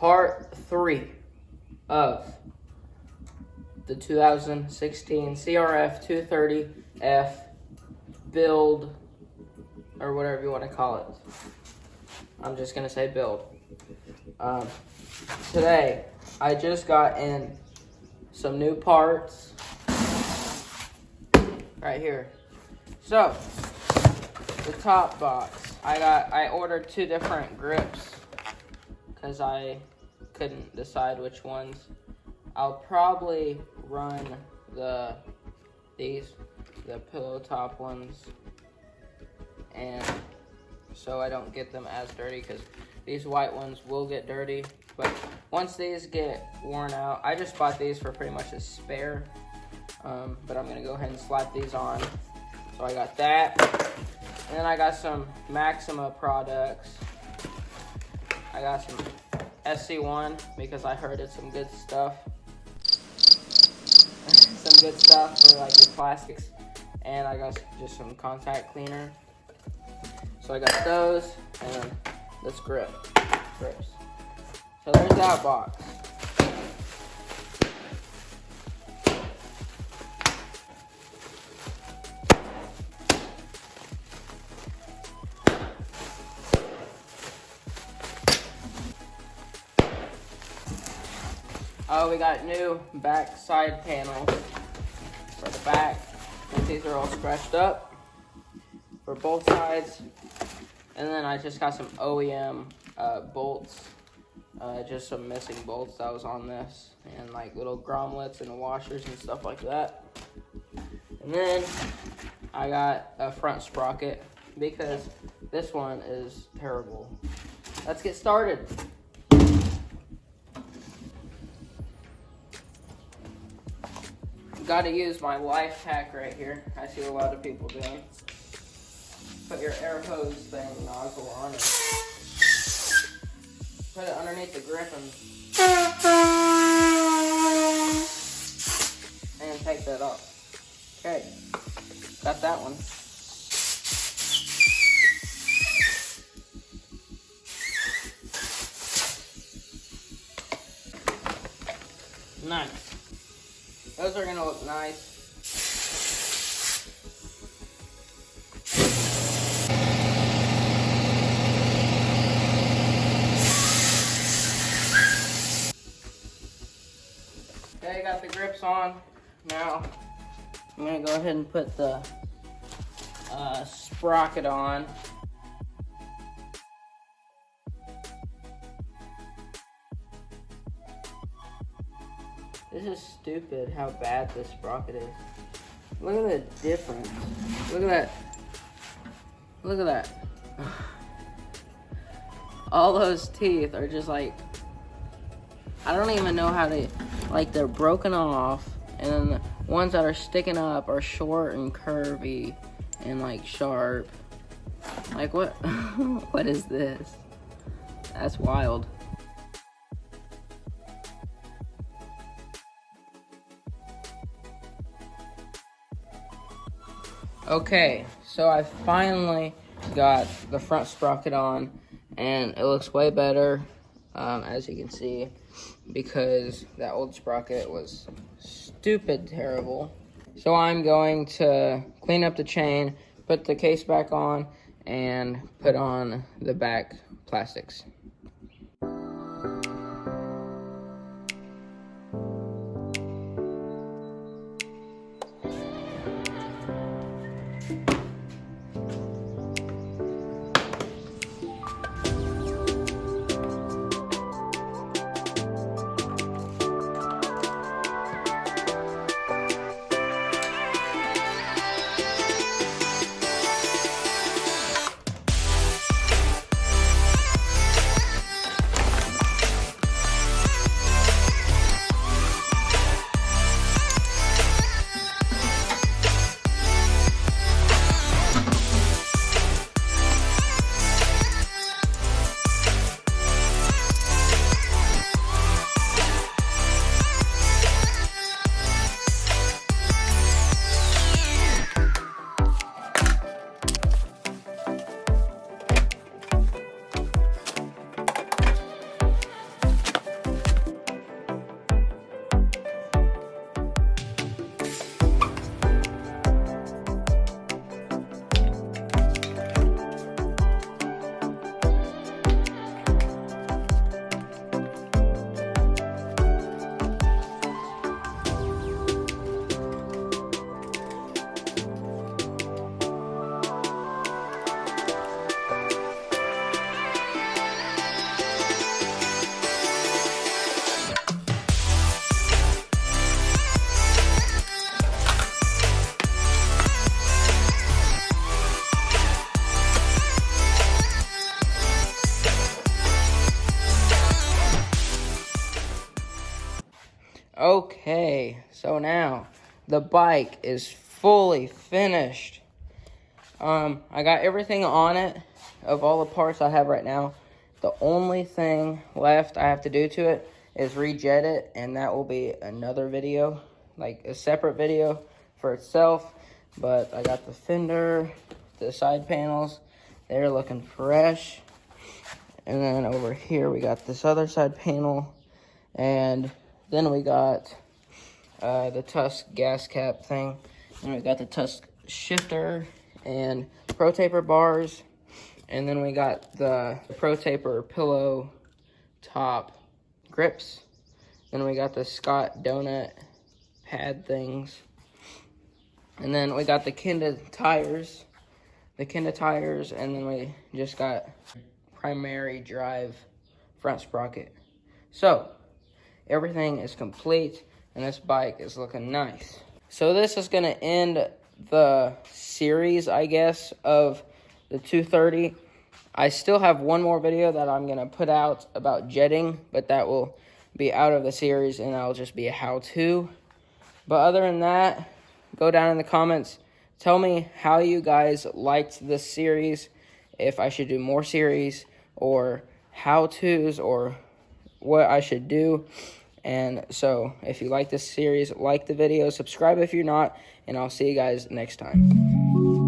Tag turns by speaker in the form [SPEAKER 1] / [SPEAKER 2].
[SPEAKER 1] part 3 of the 2016 CRF230F build, or whatever you want to call it. I'm just gonna say build. Today, I just got in some new parts right here. So, the top box, I ordered 2 different grips because I couldn't decide which ones. I'll probably run the pillow top ones, and so I don't get them as dirty, because these white ones will get dirty. But once these get worn out, I just bought these for pretty much a spare, but I'm gonna go ahead and slap these on. So I got that, and then I got some Maxima products. I got some SC1 because I heard it's some good stuff. Some good stuff for like your plastics, and I got just some contact cleaner. So I got those, and then this grips. So there's that box. Oh, we got new back side panels for the back. These are all scratched up for both sides. And then I just got some OEM bolts, just some missing bolts that was on this, and like little grommets and washers and stuff like that. And then I got a front sprocket because this one is terrible. Let's get started. Got to use my life hack right here. I see a lot of people doing. Put your air hose thing nozzle on it. Put it underneath the grip and take that off. Okay, got that one. Nice. Those are gonna look nice. Okay, got the grips on. Now, I'm gonna go ahead and put the sprocket on. This is stupid how bad this sprocket is. Look at the difference. Look at that. Look at that. All those teeth are just like, I don't even know how to, like, they're broken off, and then the ones that are sticking up are short and curvy and like sharp. Like, what? What is this? That's wild. Okay, so I finally got the front sprocket on, and it looks way better, as you can see, because that old sprocket was stupid terrible. So I'm going to clean up the chain, put the case back on, and put on the back plastics. Okay, so now the bike is fully finished. I got everything on it of all the parts I have right now. The only thing left I have to do to it is rejet it, and that will be another video, like a separate video for itself. But I got the fender, the side panels, they're looking fresh. And then over here we got this other side panel, and then we got the Tusk gas cap thing, and we got the Tusk shifter and Pro Taper bars, and then we got the Pro Taper pillow top grips. Then we got the Scott donut pad things, and then we got the Kenda tires, and then we just got primary drive front sprocket. So everything is complete, and this bike is looking nice. So this is gonna end the series, I guess, of the 230. I still have one more video that I'm gonna put out about jetting, but that will be out of the series, and that'll just be a how-to. But other than that, go down in the comments, tell me how you guys liked this series, if I should do more series, or how-tos, or what I should do. And so if you like this series, like the video, subscribe if you're not, and I'll see you guys next time.